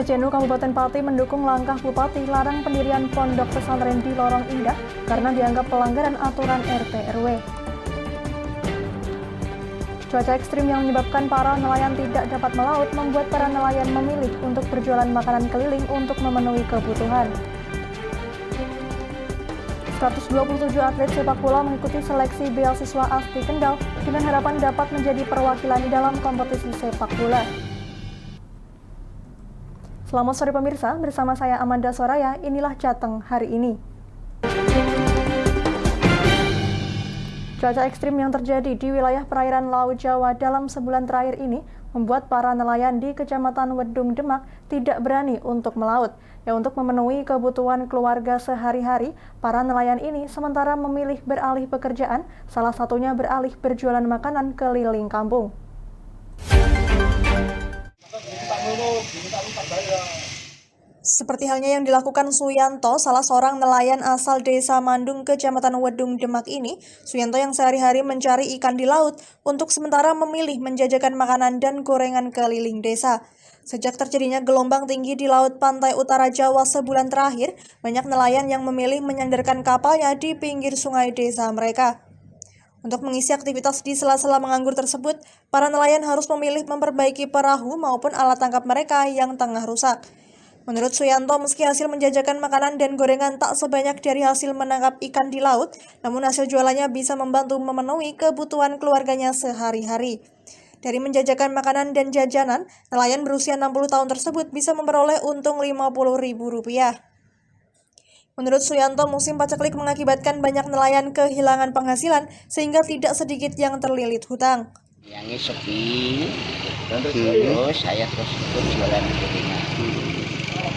PCNU Kabupaten Pati mendukung langkah Bupati larang pendirian pondok pesantren di Lorong Indah karena dianggap pelanggaran aturan RT RW. Cuaca ekstrim yang menyebabkan para nelayan tidak dapat melaut membuat para nelayan memilih untuk berjualan makanan keliling untuk memenuhi kebutuhan. 127 atlet sepak bola mengikuti seleksi beasiswa ASTI Kendal dengan harapan dapat menjadi perwakilan dalam kompetisi sepak bola. Selamat sore pemirsa, bersama saya Amanda Soraya, inilah Jateng hari ini. Cuaca ekstrim yang terjadi di wilayah perairan Laut Jawa dalam sebulan terakhir ini membuat para nelayan di Kecamatan Wedung Demak tidak berani untuk melaut. Untuk memenuhi kebutuhan keluarga sehari-hari, para nelayan ini sementara memilih beralih pekerjaan, salah satunya beralih berjualan makanan keliling kampung. Seperti halnya yang dilakukan Suyanto, salah seorang nelayan asal Desa Mandung, Kecamatan Wedung Demak ini. Suyanto yang sehari-hari mencari ikan di laut, untuk sementara memilih menjajakan makanan dan gorengan keliling desa. Sejak terjadinya gelombang tinggi di laut pantai utara Jawa sebulan terakhir, banyak nelayan yang memilih menyandarkan kapalnya di pinggir sungai desa mereka. Untuk mengisi aktivitas di sela-sela menganggur tersebut, para nelayan harus memilih memperbaiki perahu maupun alat tangkap mereka yang tengah rusak. Menurut Suyanto, meski hasil menjajakan makanan dan gorengan tak sebanyak dari hasil menangkap ikan di laut, namun hasil jualannya bisa membantu memenuhi kebutuhan keluarganya sehari-hari. Dari menjajakan makanan dan jajanan, nelayan berusia 60 tahun tersebut bisa memperoleh untung Rp50.000. Menurut Suyanto, musim paceklik mengakibatkan banyak nelayan kehilangan penghasilan sehingga tidak sedikit yang terlilit hutang. Yang sepi, terus saya terus ikut jualan gorengan.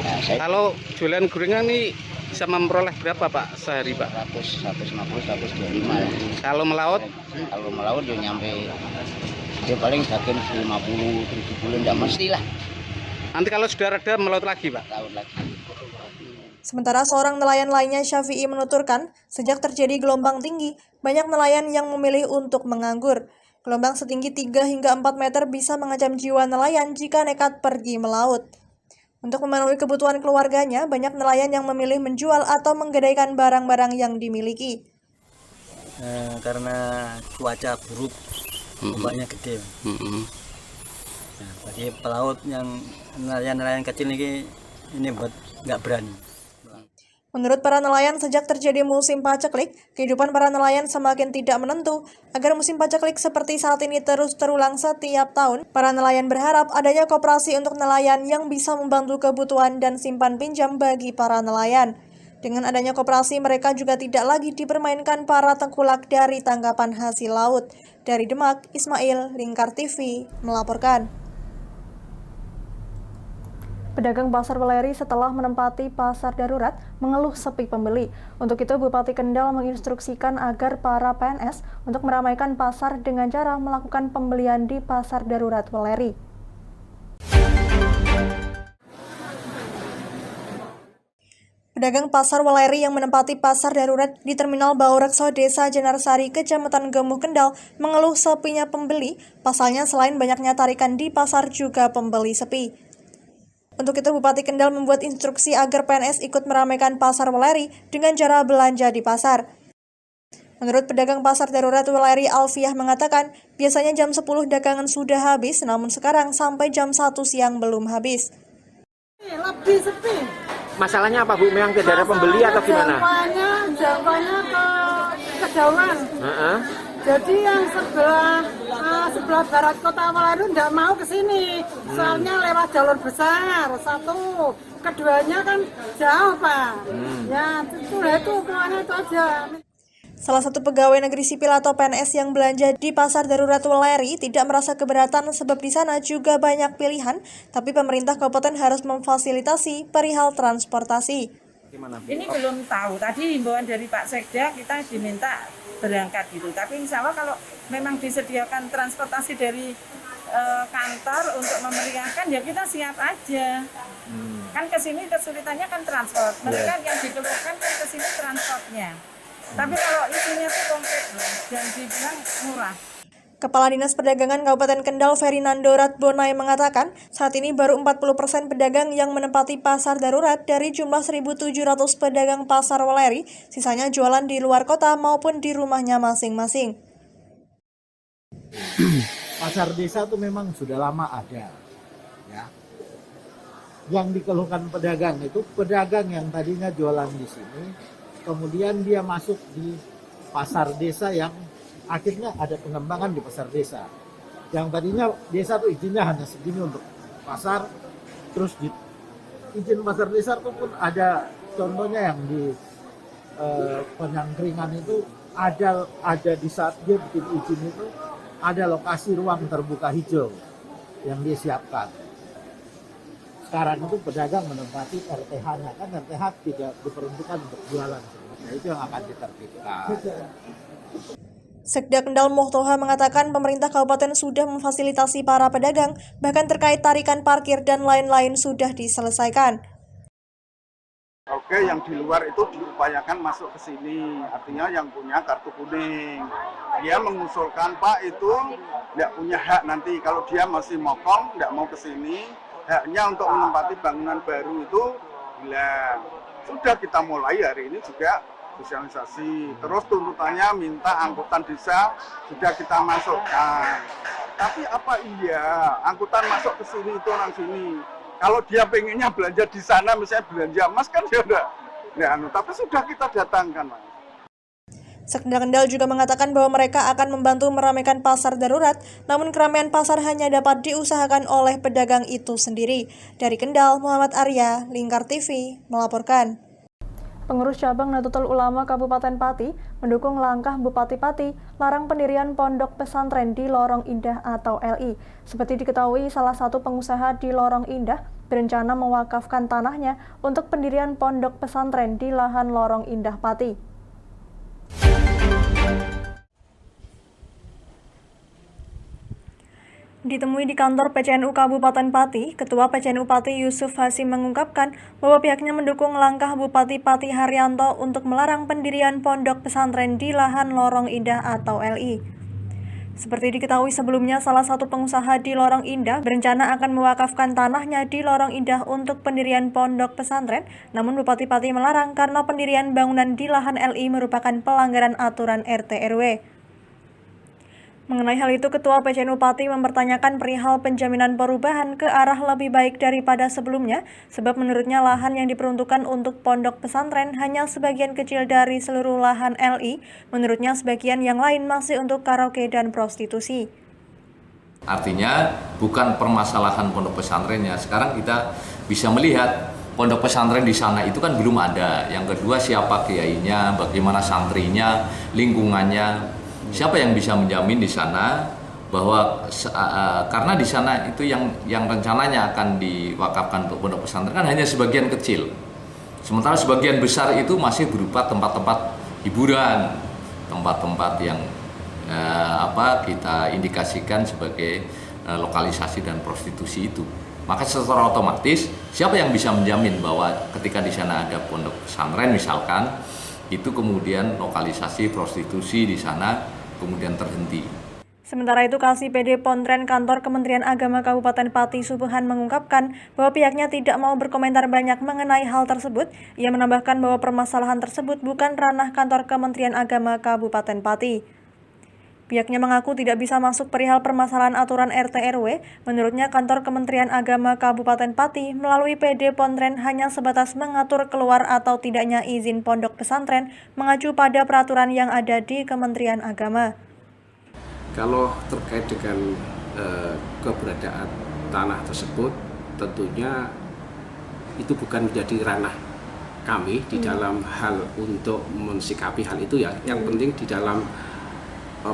Nah, Kalau jualan gorengan ini bisa memperoleh berapa Pak sehari Pak? 150, 125. Kalau melaut? Kalau melaut dia nyampe, dia paling bagian 50, 70, enggak mestilah. Nanti kalau sudah reda melaut lagi Pak? Laut lagi. Sementara seorang nelayan lainnya, Syafi'i, menuturkan, sejak terjadi gelombang tinggi, banyak nelayan yang memilih untuk menganggur. Gelombang setinggi 3 hingga 4 meter bisa mengancam jiwa nelayan jika nekat pergi melaut. Untuk memenuhi kebutuhan keluarganya, banyak nelayan yang memilih menjual atau menggadaikan barang-barang yang dimiliki. Karena cuaca buruk, ombaknya gede. Nah, bagi pelaut yang nelayan-nelayan kecil ini buat nggak berani. Menurut para nelayan, sejak terjadi musim paceklik, kehidupan para nelayan semakin tidak menentu. Agar musim paceklik seperti saat ini terus terulang setiap tahun, para nelayan berharap adanya koperasi untuk nelayan yang bisa membantu kebutuhan dan simpan pinjam bagi para nelayan. Dengan adanya koperasi, mereka juga tidak lagi dipermainkan para tengkulak dari tangkapan hasil laut. Dari Demak, Ismail, Lingkar TV, melaporkan. Pedagang pasar Weleri setelah menempati pasar darurat mengeluh sepi pembeli. Untuk itu, Bupati Kendal menginstruksikan agar para PNS untuk meramaikan pasar dengan cara melakukan pembelian di pasar darurat Weleri. Pedagang pasar Weleri yang menempati pasar darurat di Terminal Baurekso, Desa Jenarsari, Kecamatan Gemuh, Kendal, mengeluh sepinya pembeli. Pasalnya, selain banyaknya tarikan di pasar, juga pembeli sepi. Untuk itu, Bupati Kendal membuat instruksi agar PNS ikut meramaikan pasar Weleri dengan cara belanja di pasar. Menurut pedagang pasar darurat Weleri, Alfiah mengatakan, biasanya jam 10 dagangan sudah habis, namun sekarang sampai jam 1 siang belum habis. Lebih sepi. Masalahnya apa Bu? Memang tidak ada pembeli atau gimana? Jangkauannya ke kejauhan. Jadi yang sebelah barat kota Weleri tidak mau ke sini, soalnya lewat jalur besar. Satu, keduanya kan jauh Pak. Ya itu keluarnya itu aja. Salah satu pegawai negeri sipil atau PNS yang belanja di pasar darurat Weleri tidak merasa keberatan sebab di sana juga banyak pilihan, tapi pemerintah kabupaten harus memfasilitasi perihal transportasi. Ini belum tahu. Tadi himbauan dari Pak Sekda kita diminta berangkat gitu. Tapi insya Allah kalau memang disediakan transportasi dari kantor untuk memeriahkan, ya kita siap aja. Kan kesini kesulitannya kan transport. Mereka yang dikeluhkan kan kesini transportnya. Tapi kalau isinya itu komplit dan dibilang murah. Kepala Dinas Perdagangan Kabupaten Kendal Ferinando Ratbonai mengatakan, saat ini baru 40% pedagang yang menempati pasar darurat dari jumlah 1.700 pedagang pasar Weleri, sisanya jualan di luar kota maupun di rumahnya masing-masing. Pasar desa itu memang sudah lama ada, ya. Yang dikeluhkan pedagang itu pedagang yang tadinya jualan di sini, kemudian dia masuk di pasar desa yang akhirnya ada pengembangan di pasar desa. Yang tadinya desa tuh izinnya hanya segini untuk pasar, terus di izin pasar desa itu pun ada contohnya yang di Penangkringan itu ada di saat dia bikin izin itu ada lokasi ruang terbuka hijau yang dia siapkan. Sekarang itu pedagang menempati RTH-nya, kan RTH tidak diperuntukkan untuk jualan. Nah, itu yang akan ditertibkan. Sekda Kendal Mohtoha mengatakan pemerintah kabupaten sudah memfasilitasi para pedagang, bahkan terkait tarikan parkir dan lain-lain sudah diselesaikan. Oke, yang di luar itu diupayakan masuk ke sini, artinya yang punya kartu kuning. Dia mengusulkan, Pak, itu tidak punya hak nanti, kalau dia masih mokong, tidak mau ke sini, haknya untuk menempati bangunan baru itu hilang. Sudah kita mulai hari ini juga sosialisasi, terus tuntutannya minta angkutan desa sudah kita masukkan. Tapi apa iya angkutan masuk ke sini itu orang sini? Kalau dia pengennya belanja di sana, misalnya belanja emas kan dia udah, tapi sudah kita datangkan, Mas. Sekda Kendal juga mengatakan bahwa mereka akan membantu meramaikan pasar darurat, namun keramaian pasar hanya dapat diusahakan oleh pedagang itu sendiri. Dari Kendal, Muhammad Arya, Lingkar TV, melaporkan. Pengurus cabang Nahdlatul Ulama Kabupaten Pati mendukung langkah Bupati Pati larang pendirian pondok pesantren di Lorong Indah atau LI. Seperti diketahui, salah satu pengusaha di Lorong Indah berencana mewakafkan tanahnya untuk pendirian pondok pesantren di lahan Lorong Indah Pati. Ditemui di kantor PCNU Kabupaten Pati, Ketua PCNU Pati Yusuf Hasim mengungkapkan bahwa pihaknya mendukung langkah Bupati Pati Haryanto untuk melarang pendirian pondok pesantren di lahan Lorong Indah atau LI. Seperti diketahui sebelumnya, salah satu pengusaha di Lorong Indah berencana akan mewakafkan tanahnya di Lorong Indah untuk pendirian pondok pesantren, namun Bupati Pati melarang karena pendirian bangunan di lahan LI merupakan pelanggaran aturan RT/RW. Mengenai hal itu, Ketua PCNU Pati mempertanyakan perihal penjaminan perubahan ke arah lebih baik daripada sebelumnya, sebab menurutnya lahan yang diperuntukkan untuk pondok pesantren hanya sebagian kecil dari seluruh lahan LI, menurutnya sebagian yang lain masih untuk karaoke dan prostitusi. Artinya bukan permasalahan pondok pesantrennya, sekarang kita bisa melihat pondok pesantren di sana itu kan belum ada. Yang kedua, siapa kiainya, bagaimana santrinya, lingkungannya. Siapa yang bisa menjamin di sana bahwa karena di sana itu yang rencananya akan diwakafkan untuk pondok pesantren kan hanya sebagian kecil. Sementara sebagian besar itu masih berupa tempat-tempat hiburan, tempat-tempat yang kita indikasikan sebagai lokalisasi dan prostitusi itu. Maka secara otomatis siapa yang bisa menjamin bahwa ketika di sana ada pondok pesantren misalkan, itu kemudian lokalisasi prostitusi di sana kemudian terhenti. Sementara itu, Kasih PD Pontren Kantor Kementerian Agama Kabupaten Pati Subuhan mengungkapkan bahwa pihaknya tidak mau berkomentar banyak mengenai hal tersebut. Ia menambahkan bahwa permasalahan tersebut bukan ranah Kantor Kementerian Agama Kabupaten Pati. Pihaknya mengaku tidak bisa masuk perihal permasalahan aturan RT/RW. Menurutnya, Kantor Kementerian Agama Kabupaten Pati melalui PD Pontren hanya sebatas mengatur keluar atau tidaknya izin pondok pesantren mengacu pada peraturan yang ada di Kementerian Agama. Kalau terkait dengan keberadaan tanah tersebut, tentunya itu bukan menjadi ranah kami di dalam hal untuk mensikapi hal itu ya. Yang penting di dalam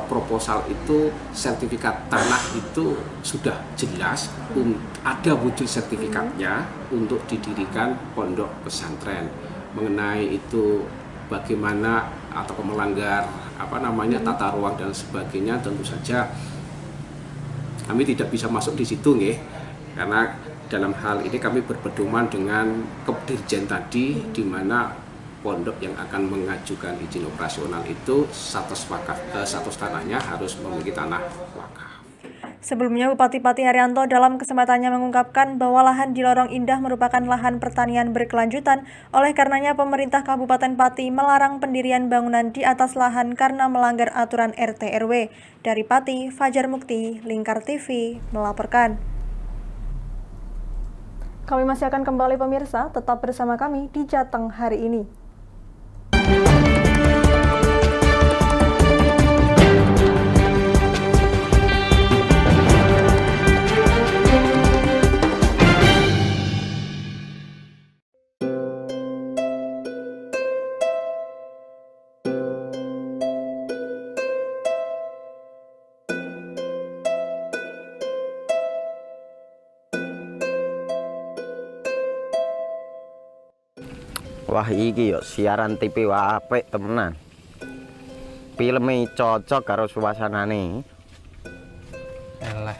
proposal itu sertifikat tanah itu sudah jelas, ada wujud sertifikatnya untuk didirikan pondok pesantren. Mengenai itu bagaimana atau melanggar tata ruang dan sebagainya, tentu saja kami tidak bisa masuk di situ nggih. Karena dalam hal ini kami berpedoman dengan Kedirjen tadi, di mana pondok yang akan mengajukan izin operasional itu status tanahnya harus memiliki tanah wakaf. Sebelumnya, Bupati Pati Haryanto dalam kesempatannya mengungkapkan bahwa lahan di Lorong Indah merupakan lahan pertanian berkelanjutan. Oleh karenanya, pemerintah Kabupaten Pati melarang pendirian bangunan di atas lahan karena melanggar aturan RT RW. Dari Pati, Fajar Mukti, Lingkar TV, melaporkan. Kami masih akan kembali pemirsa, tetap bersama kami di Jateng hari ini. Wah iki yo siaran TV wah apik temenan. Filme cocok karo suasanane. Elah.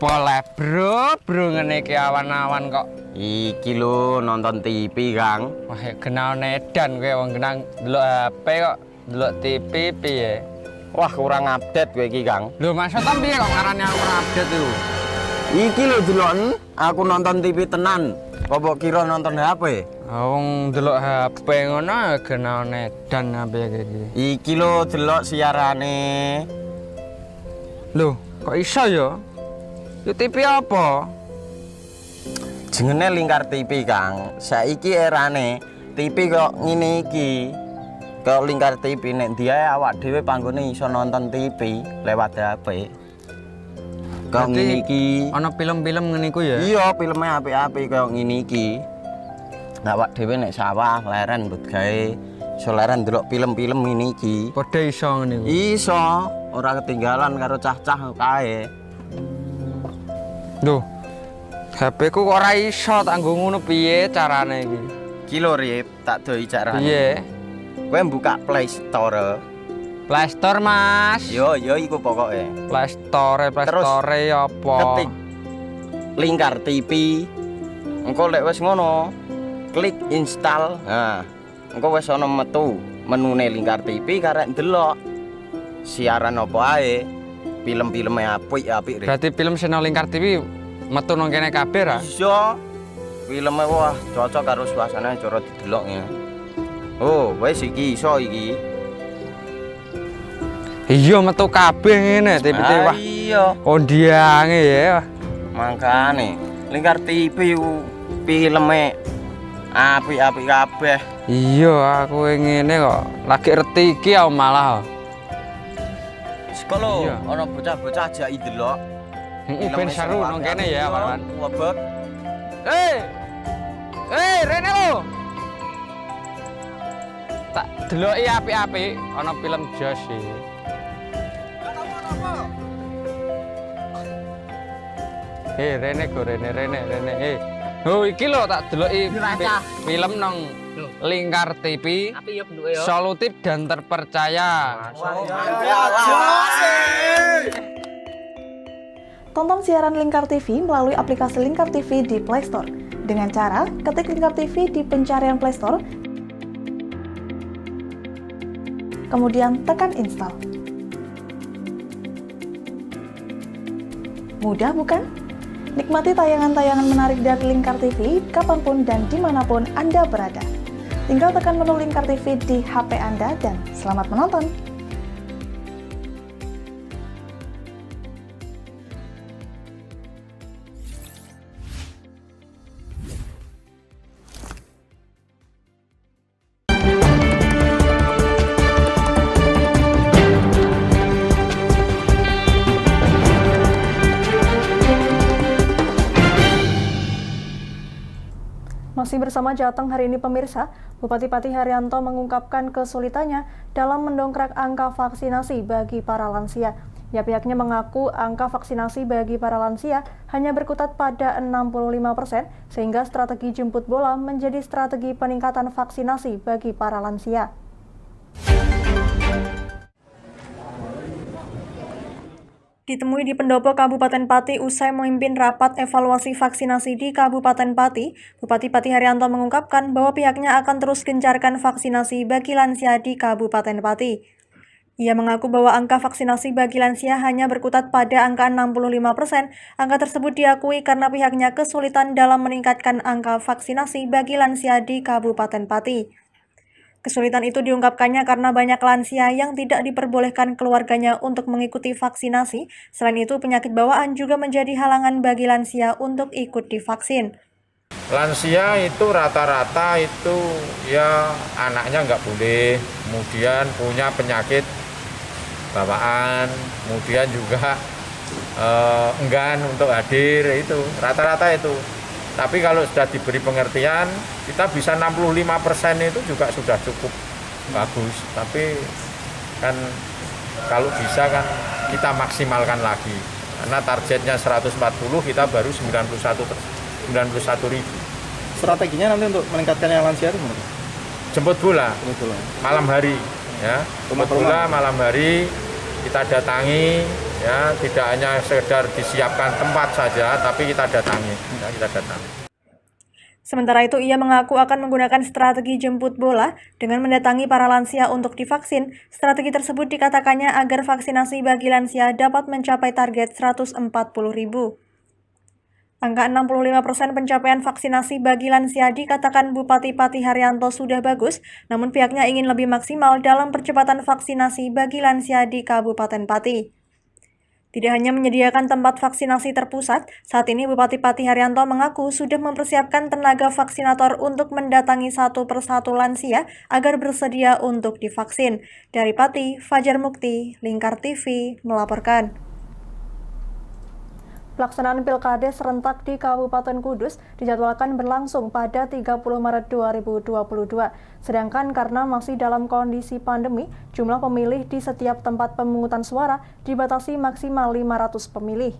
Boleh bro ngene iki awan-awan kok. Iki lho nonton TV, Kang. Wah, kenal nedan kowe wong kenang delok HP kok delok TV piye? Wah, kurang update kowe iki, Kang. Lho, maksudnya piye kok ngarane aku update itu? Iki lho deloken, aku nonton TV tenan. Kok kira nonton HP? Wong delok HP ngono kenal nedan apa iki. Iki lho delok siarane. Lho, kok iso ya? Yo TV apa? Jenenge Lingkar TV, Kang. Saiki erane TV kok ngene iki. Kok Lingkar TV nek diae awak dhewe panggone iso nonton TV lewat HP. Kok ngene iki. Ana film-film ngene iku ya? Iya, filme apik-apik kaya ngene iki. Awak dhewe nek sawah leren mbut gawe iso leren ndelok film-film ngene iki. Padha iso ngene iku. Iso, ora ketinggalan karo cah-cah kae. Duh. HP ku kok ora iso tak nggo ngono piye carane iki? Iki lho Rip, tak doi carane. Piye? Kowe buka Play Store. Play Store, Mas. Yo iku pokoke. Play Store apa? Ketik Lingkar TV. Engko lek wis ngono, klik install. Nah, engko wis ana metu menune Lingkar TV karek ndelok siaran apa ae. Film-filme apik-apik. Berarti film channel Lingkar TV metu nang kene kabeh ra? Iso. Filme wah cocok karo suasana cara didelok ya. Oh, wis iki iso iki. Iya metu kabeh ngene TV wah. Iya. Kondiange ya. Makane Lingkar TV filme apik-apik kabeh. Iya, aku ngene kok. Lagi reti iki aku malah. Sekolo, ana bocah-bocah ajak ndelok. Ben seru nang kene ya, Pak. Wabek. Rene lo. Tak deloki apik-apik ana film Jos iki. Rene go Rene. Oh iki lho tak deloki film nang Lingkar TV. Solutif dan terpercaya. Tonton siaran Lingkar TV melalui aplikasi Lingkar TV di Play Store. Dengan cara ketik Lingkar TV di pencarian Play Store, kemudian tekan install. Mudah bukan? Nikmati tayangan-tayangan menarik dari Lingkar TV kapanpun dan dimanapun Anda berada. Tinggal tekan menu Lingkar TV di HP Anda dan selamat menonton! Masih bersama Jateng hari ini pemirsa, Bupati Pati Haryanto mengungkapkan kesulitannya dalam mendongkrak angka vaksinasi bagi para lansia. Ya, pihaknya mengaku angka vaksinasi bagi para lansia hanya berkutat pada 65%, sehingga strategi jemput bola menjadi strategi peningkatan vaksinasi bagi para lansia. Ditemui di Pendopo Kabupaten Pati usai memimpin rapat evaluasi vaksinasi di Kabupaten Pati, Bupati Pati Haryanto mengungkapkan bahwa pihaknya akan terus gencarkan vaksinasi bagi lansia di Kabupaten Pati. Ia mengaku bahwa angka vaksinasi bagi lansia hanya berkutat pada angka 65%. Angka tersebut diakui karena pihaknya kesulitan dalam meningkatkan angka vaksinasi bagi lansia di Kabupaten Pati. Kesulitan itu diungkapkannya karena banyak lansia yang tidak diperbolehkan keluarganya untuk mengikuti vaksinasi. Selain itu, penyakit bawaan juga menjadi halangan bagi lansia untuk ikut divaksin. Lansia itu rata-rata itu ya anaknya nggak boleh, kemudian punya penyakit bawaan, kemudian juga enggan untuk hadir, itu rata-rata itu. Tapi kalau sudah diberi pengertian, kita bisa 65% itu juga sudah cukup bagus. Tapi kan kalau bisa kan kita maksimalkan lagi. Karena targetnya 140, kita baru 91 ribu. Strateginya nanti untuk meningkatkan yang lansia itu gimana? Jemput bola, malam hari, ya. Jemput bola malam hari kita datangi, ya, tidak hanya sekedar disiapkan tempat saja, tapi kita datangi, ya, Sementara itu, ia mengaku akan menggunakan strategi jemput bola dengan mendatangi para lansia untuk divaksin. Strategi tersebut dikatakannya agar vaksinasi bagi lansia dapat mencapai target 140 ribu. Angka 65% pencapaian vaksinasi bagi lansia dikatakan Bupati Pati Haryanto sudah bagus, namun pihaknya ingin lebih maksimal dalam percepatan vaksinasi bagi lansia di Kabupaten Pati. Tidak hanya menyediakan tempat vaksinasi terpusat, saat ini Bupati Pati Haryanto mengaku sudah mempersiapkan tenaga vaksinator untuk mendatangi satu persatu lansia agar bersedia untuk divaksin. Dari Pati, Fajar Mukti, Lingkar TV, melaporkan. Pelaksanaan Pilkades serentak di Kabupaten Kudus dijadwalkan berlangsung pada 30 Maret 2022. Sedangkan karena masih dalam kondisi pandemi, jumlah pemilih di setiap tempat pemungutan suara dibatasi maksimal 500 pemilih.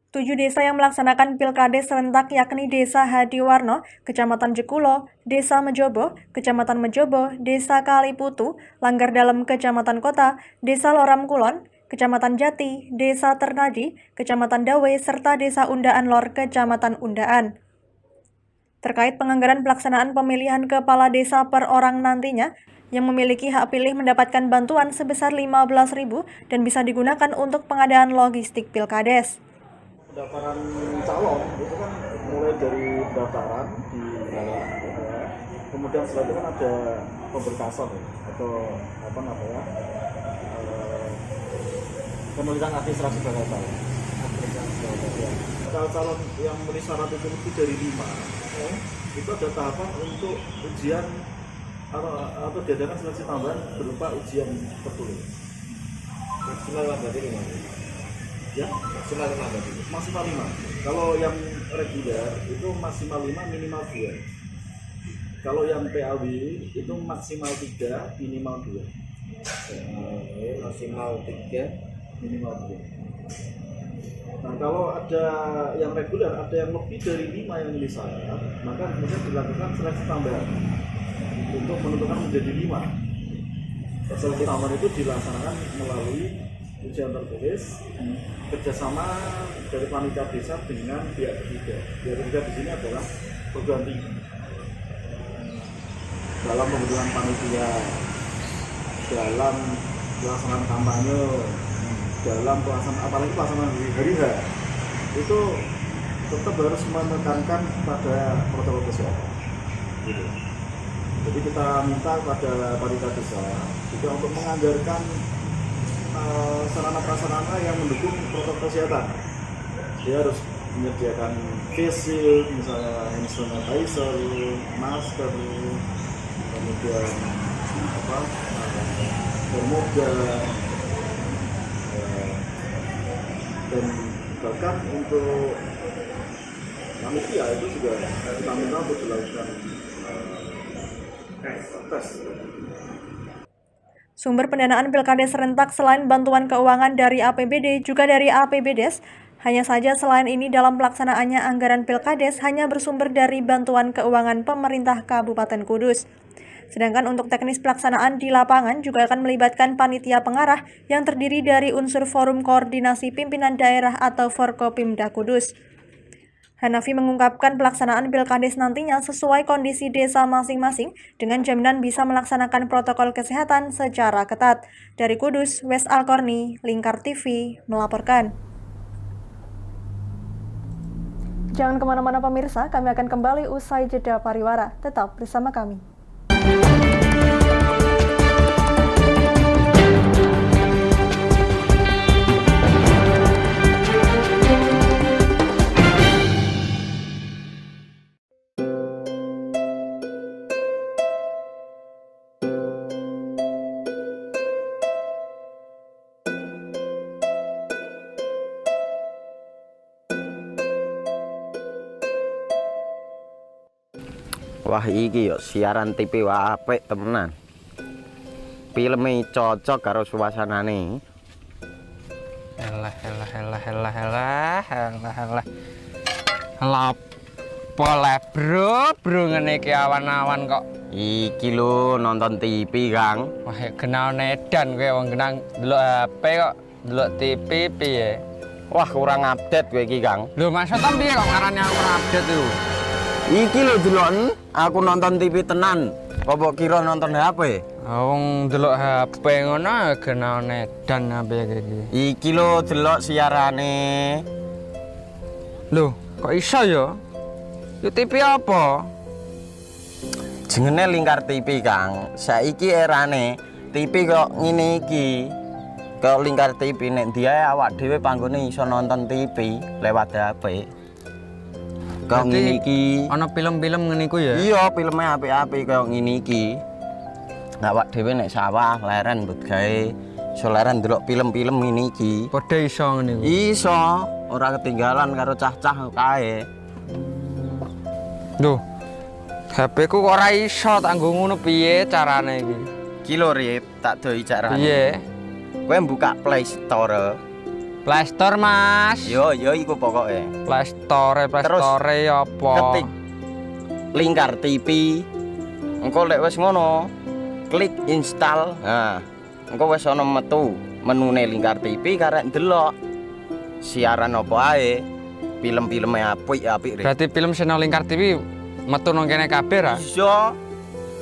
Tujuh desa yang melaksanakan Pilkades serentak yakni Desa Hadiwarno, Kecamatan Jekulo, Desa Mejobo, Kecamatan Mejobo, Desa Kaliputu, Langgar Dalem, Kecamatan Kota, Desa Loram Kulon, Kecamatan Jati, Desa Ternadi, Kecamatan Dawe, serta Desa Undaan Lor, Kecamatan Undaan. Terkait penganggaran pelaksanaan pemilihan kepala desa per orang nantinya, yang memiliki hak pilih mendapatkan bantuan sebesar 15.000 dan bisa digunakan untuk pengadaan logistik Pilkades. Pendaftaran calon itu kan mulai dari pendaftaran di kemudian setelah itu kan ada pemberkasan atau apa namanya penulisan administrasi bakal calon. Kalau calon yang memenuhi syarat itu lebih dari 5, itu ada tahapan untuk ujian atau diadakan seleksi tambahan berupa ujian tertulis. Maksimal berarti 5. Ya, maksimal 5. Kalau yang reguler itu maksimal 5 minimal 2. Kalau yang PAW itu maksimal 3 minimal 2. Maksimal 3 minimal 2. Nah, kalau ada yang reguler, ada yang lebih dari 5 yang milih saya, maka kemudian dilakukan seleksi tambahan untuk menentukan menjadi 5. Seleksi tambahan itu dilaksanakan melalui ujian tertulis kerjasama dari panitia desa dengan pihak ketiga. Pihak ketiga di sini adalah perguruan tinggi dalam pembentukan panitia, dalam pelaksanaan kampanye, dalam pelaksanaan apalagi pelaksanaan hari H itu tetap harus menekankan pada protokol kesehatan. Gitu. Jadi kita minta kepada panitia desa juga untuk menganggarkan sarana-prasarana yang mendukung protokol kesehatan. Dia harus menyediakan face shield, misalnya hand sanitizer, masker, kemudian termogan, dan bahkan untuk panitia itu juga kita minta untuk dilakukan tes. Sumber pendanaan Pilkades serentak selain bantuan keuangan dari APBD juga dari APBDes. Hanya saja selain ini dalam pelaksanaannya anggaran Pilkades hanya bersumber dari bantuan keuangan pemerintah Kabupaten Kudus. Sedangkan untuk teknis pelaksanaan di lapangan juga akan melibatkan panitia pengarah yang terdiri dari unsur Forum Koordinasi Pimpinan Daerah atau Forkopimda Kudus. Hanafi mengungkapkan pelaksanaan Pilkades nantinya sesuai kondisi desa masing-masing dengan jaminan bisa melaksanakan protokol kesehatan secara ketat. Dari Kudus, Wes Alkorni, Lingkar TV, melaporkan. Jangan kemana-mana pemirsa, kami akan kembali usai jeda pariwara. Tetap bersama kami. Wah iki yo siaran TV wah apik temenan. Filme cocok karo suasanane. Elah. Boleh bro ngene iki awan-awan kok. Iki lho nonton TV, Kang. Wah, kenal nedan kowe wong genang delok HP kok delok TV piye? Wah, kurang update kowe iki, Kang. Lho, maksudnya piye kok ngarani aku update itu? Iki lho delok aku nonton TV tenan. Kok kira nonton HP? Wong delok HP ngono kenal nedan apa iki. Iki lho delok siarane. Lho, kok iso ya? Yo TV apa? Jenenge Lingkar TV, Kang. Saiki erane TV kok ngene iki. Kok Lingkar TV nek dia awak dhewe panggone iso nonton TV lewat HP. Kok ngene iki. Ana film-film ngene iku ya? Iya, filme apik-apik kaya ngene iki. Awak dhewe nek sawah leren mbut gawe iso leren ndelok film-film ngene iki. Padha iso ngene iku. Iso, ora ketinggalan karo cah-cah kae. Duh. HP ku kok ora iso tak nggo ngono piye carane iki? Iki lho Rip, tak doi carane. Piye? Kowe buka Play Store. Play Store, Mas. Yo iku pokoke. Play Store apa? Ketik Lingkar TV. Engko lek wis ngono, klik install. Nah, engko wis ana metu menune Lingkar TV karek ndelok siaran apa ae. Film-filme apik-apik. Berarti film channel Lingkar TV metu nang kene kabeh ra? Iya.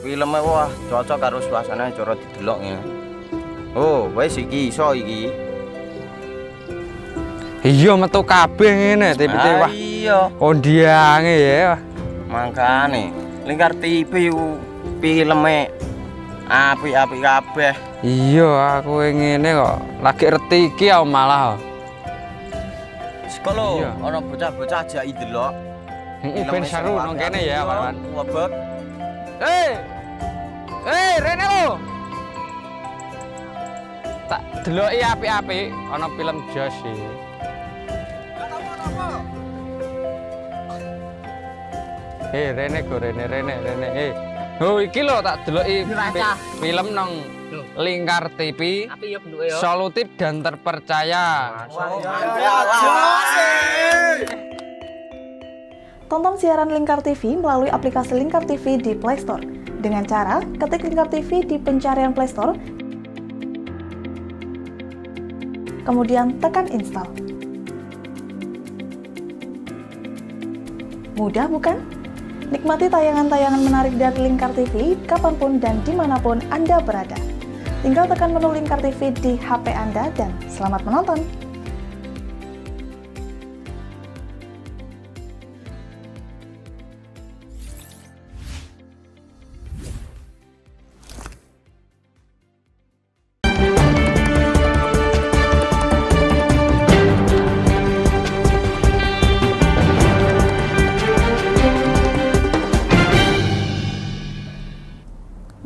Filme wah cocok karo suasana cara didelok ya. Oh, wis iki iso iki. Iya metu kabeh ngene TV wah. Iya. Kondiange ya. Mangkane Lingkar TV filme apik-apik kabeh. Iya, aku ngene kok. Lagi reti iki aku malah. Sekolo ana bocah-bocah ajak ndelok. Ben seru nang kene ya, Marwan. Wabek. Rene lo. Tak deloki apik-apik ana film jos iki. Rene go Rene. Oh iki lho tak deloki film nang Lingkar TV. Solutif dan terpercaya. Tonton siaran Lingkar TV melalui aplikasi Lingkar TV di Play Store. Dengan cara ketik Lingkar TV di pencarian Play Store, kemudian tekan install. Mudah bukan? Nikmati tayangan-tayangan menarik dari Lingkar TV kapanpun dan dimanapun Anda berada. Tinggal tekan menu Lingkar TV di HP Anda dan selamat menonton!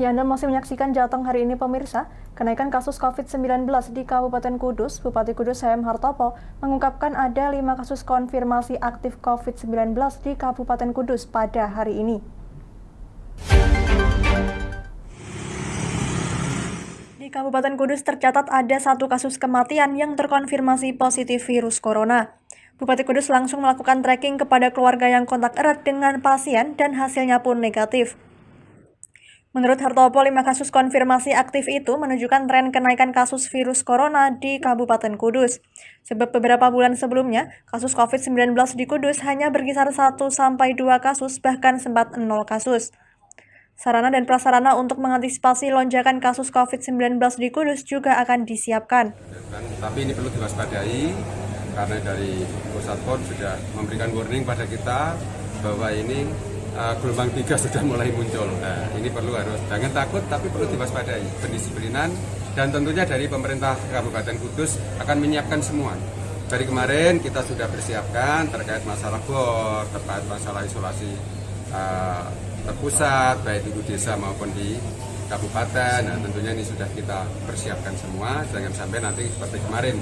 Ya, Anda masih menyaksikan Jateng hari ini pemirsa. Kenaikan kasus COVID-19 di Kabupaten Kudus, Bupati Kudus H.M. Hartopo mengungkapkan ada 5 kasus konfirmasi aktif COVID-19 di Kabupaten Kudus pada hari ini. Di Kabupaten Kudus tercatat ada 1 kasus kematian yang terkonfirmasi positif virus corona. Bupati Kudus langsung melakukan tracking kepada keluarga yang kontak erat dengan pasien dan hasilnya pun negatif. Menurut Hartopo, 5 kasus konfirmasi aktif itu menunjukkan tren kenaikan kasus virus corona di Kabupaten Kudus. Sebab beberapa bulan sebelumnya, kasus COVID-19 di Kudus hanya berkisar 1-2 kasus, bahkan sempat 0 kasus. Sarana dan prasarana untuk mengantisipasi lonjakan kasus COVID-19 di Kudus juga akan disiapkan. Tapi ini perlu diwaspadai, karena dari pusat PON sudah memberikan warning pada kita bahwa ini gelombang 3 sudah mulai muncul. Nah, ini harus jangan takut, tapi perlu diwaspadai, pendisiplinan, dan tentunya dari pemerintah Kabupaten Kudus akan menyiapkan semua. Dari kemarin kita sudah persiapkan terkait masalah bor, terkait masalah isolasi terpusat, baik di desa maupun di kabupaten. Nah, tentunya ini sudah kita persiapkan semua, jangan sampai nanti seperti kemarin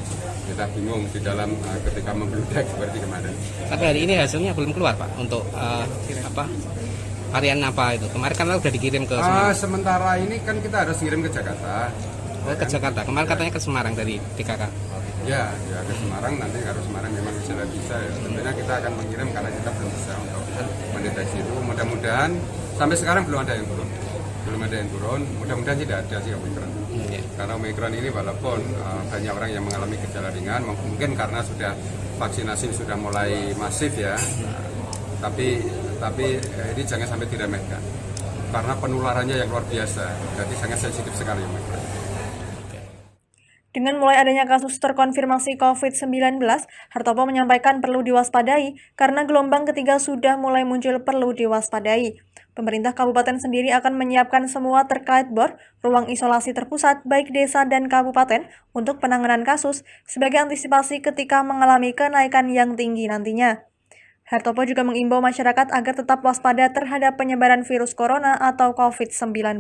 kita bingung di dalam ketika membludak seperti kemarin. Tapi hari ini hasilnya belum keluar, Pak, untuk varian apa itu? Kemarin kan sudah dikirim ke Semarang. Sementara ini kan kita harus kirim ke Jakarta. Ke Jakarta. Kemarin katanya ke Semarang dari TKK. Ya ke Semarang, nanti kalau Semarang memang bisa ya. Tentunya kita akan mengirim karena kita belum bisa untuk mendeteksi itu. Mudah-mudahan sampai sekarang belum ada yang turun. Mudah-mudahan tidak ada sih Omikron. Karena Omikron ini walaupun banyak orang yang mengalami gejala ringan, mungkin karena sudah vaksinasi sudah mulai masif ya, tapi ini jangan sampai diremehkan karena penularannya yang luar biasa, jadi sangat sensitif sekali Omikron. Dengan mulai adanya kasus terkonfirmasi COVID-19, Hartopo menyampaikan perlu diwaspadai karena gelombang ketiga sudah mulai muncul perlu diwaspadai. Pemerintah kabupaten sendiri akan menyiapkan semua terkait bor, ruang isolasi terpusat baik desa dan kabupaten untuk penanganan kasus sebagai antisipasi ketika mengalami kenaikan yang tinggi nantinya. Hartopo juga mengimbau masyarakat agar tetap waspada terhadap penyebaran virus corona atau COVID-19.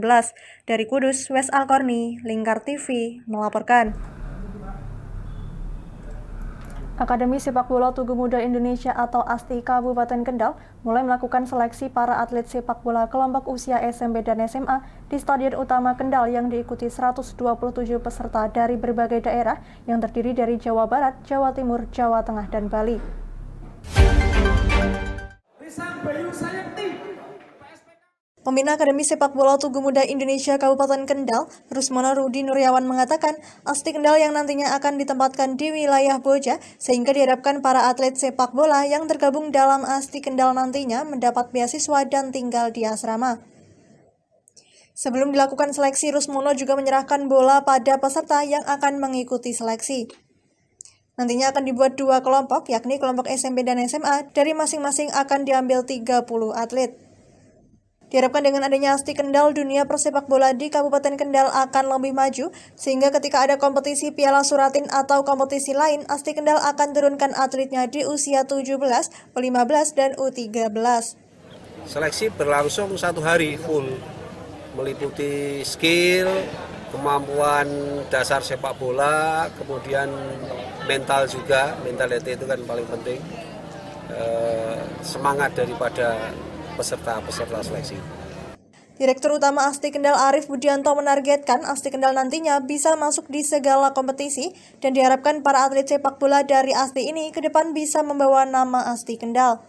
Dari Kudus, Wes Alkorni, Lingkar TV, melaporkan. Akademi Sepak Bola Tugu Muda Indonesia atau ASTI Kabupaten Kendal mulai melakukan seleksi para atlet sepak bola kelompok usia SMP dan SMA di Stadion Utama Kendal yang diikuti 127 peserta dari berbagai daerah yang terdiri dari Jawa Barat, Jawa Timur, Jawa Tengah, dan Bali. Pembina Akademi Sepak Bola Tugu Muda Indonesia Kabupaten Kendal, Rusmono Rudi Nuryawan mengatakan, ASTI Kendal yang nantinya akan ditempatkan di wilayah Boja, sehingga diharapkan para atlet sepak bola yang tergabung dalam ASTI Kendal nantinya mendapat beasiswa dan tinggal di asrama. Sebelum dilakukan seleksi, Rusmono juga menyerahkan bola pada peserta yang akan mengikuti seleksi. Nantinya akan dibuat 2 kelompok, yakni kelompok SMP dan SMA, dari masing-masing akan diambil 30 atlet. Diharapkan dengan adanya ASTI Kendal, dunia persepak bola di Kabupaten Kendal akan lebih maju, sehingga ketika ada kompetisi Piala Suratin atau kompetisi lain, ASTI Kendal akan turunkan atletnya di usia 17, U15, dan U13. Seleksi berlangsung 1 hari full, meliputi skill, kemampuan dasar sepak bola, kemudian mental juga, mentality itu kan paling penting, semangat daripada peserta seleksi. Direktur Utama ASTI Kendal Arif Budianto menargetkan ASTI Kendal nantinya bisa masuk di segala kompetisi dan diharapkan para atlet sepak bola dari ASTI ini ke depan bisa membawa nama ASTI Kendal.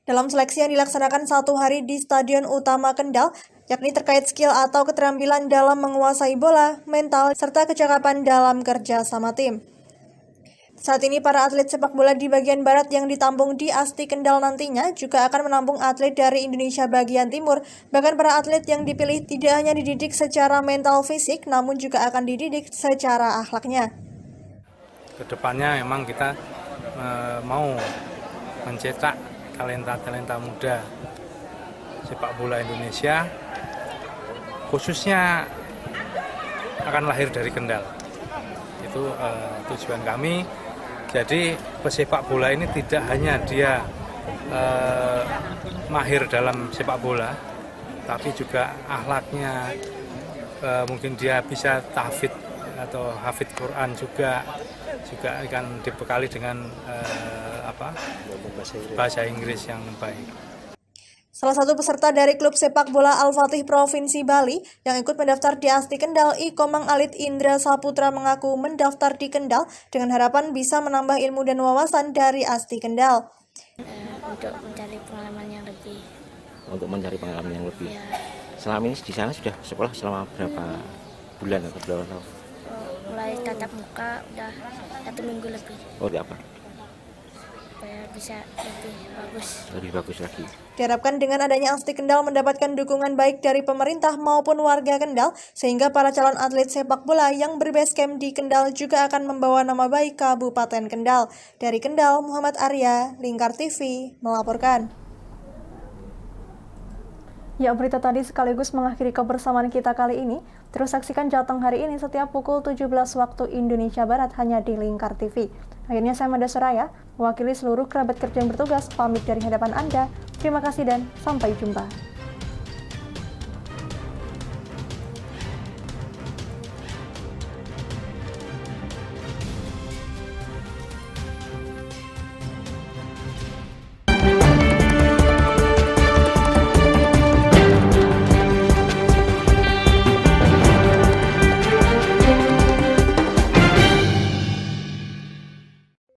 Dalam seleksi yang dilaksanakan 1 hari di Stadion Utama Kendal, yakni terkait skill atau keterampilan dalam menguasai bola, mental, serta kecakapan dalam kerja sama tim. Saat ini para atlet sepak bola di bagian barat yang ditampung di ASTI Kendal nantinya juga akan menampung atlet dari Indonesia bagian timur. Bahkan para atlet yang dipilih tidak hanya dididik secara mental fisik, namun juga akan dididik secara akhlaknya. Kedepannya memang kita mau mencetak talenta-talenta muda sepak bola Indonesia, khususnya akan lahir dari Kendal. Itu tujuan kami. Jadi pesepak bola ini tidak hanya dia mahir dalam sepak bola, tapi juga akhlaknya, mungkin dia bisa tahfidz atau hafidz Quran juga akan dibekali dengan bahasa Inggris yang baik. Salah satu peserta dari klub sepak bola Al-Fatih Provinsi Bali yang ikut mendaftar di ASTI Kendal, Ikomang Alit Indra Saputra mengaku mendaftar di Kendal dengan harapan bisa menambah ilmu dan wawasan dari ASTI Kendal. Untuk mencari pengalaman yang lebih. Untuk mencari pengalaman yang lebih. Ya. Selama ini di sana sudah sekolah selama berapa bulan atau berapa tahun? Mulai tatap muka udah 1 minggu lebih. Oh, apa? Supaya bisa Lebih bagus lagi. Diharapkan dengan adanya Asti Kendal mendapatkan dukungan baik dari pemerintah maupun warga Kendal, sehingga para calon atlet sepak bola yang berbase camp di Kendal juga akan membawa nama baik Kabupaten Kendal. Dari Kendal, Muhammad Arya, Lingkar TV, melaporkan. Ya, berita tadi sekaligus mengakhiri kebersamaan kita kali ini. Terus saksikan Jateng hari ini setiap pukul 17 waktu Indonesia Barat hanya di Lingkar TV. Akhirnya saya Mada Suraya, mewakili seluruh kerabat kerja yang bertugas, pamit dari hadapan Anda. Terima kasih dan sampai jumpa.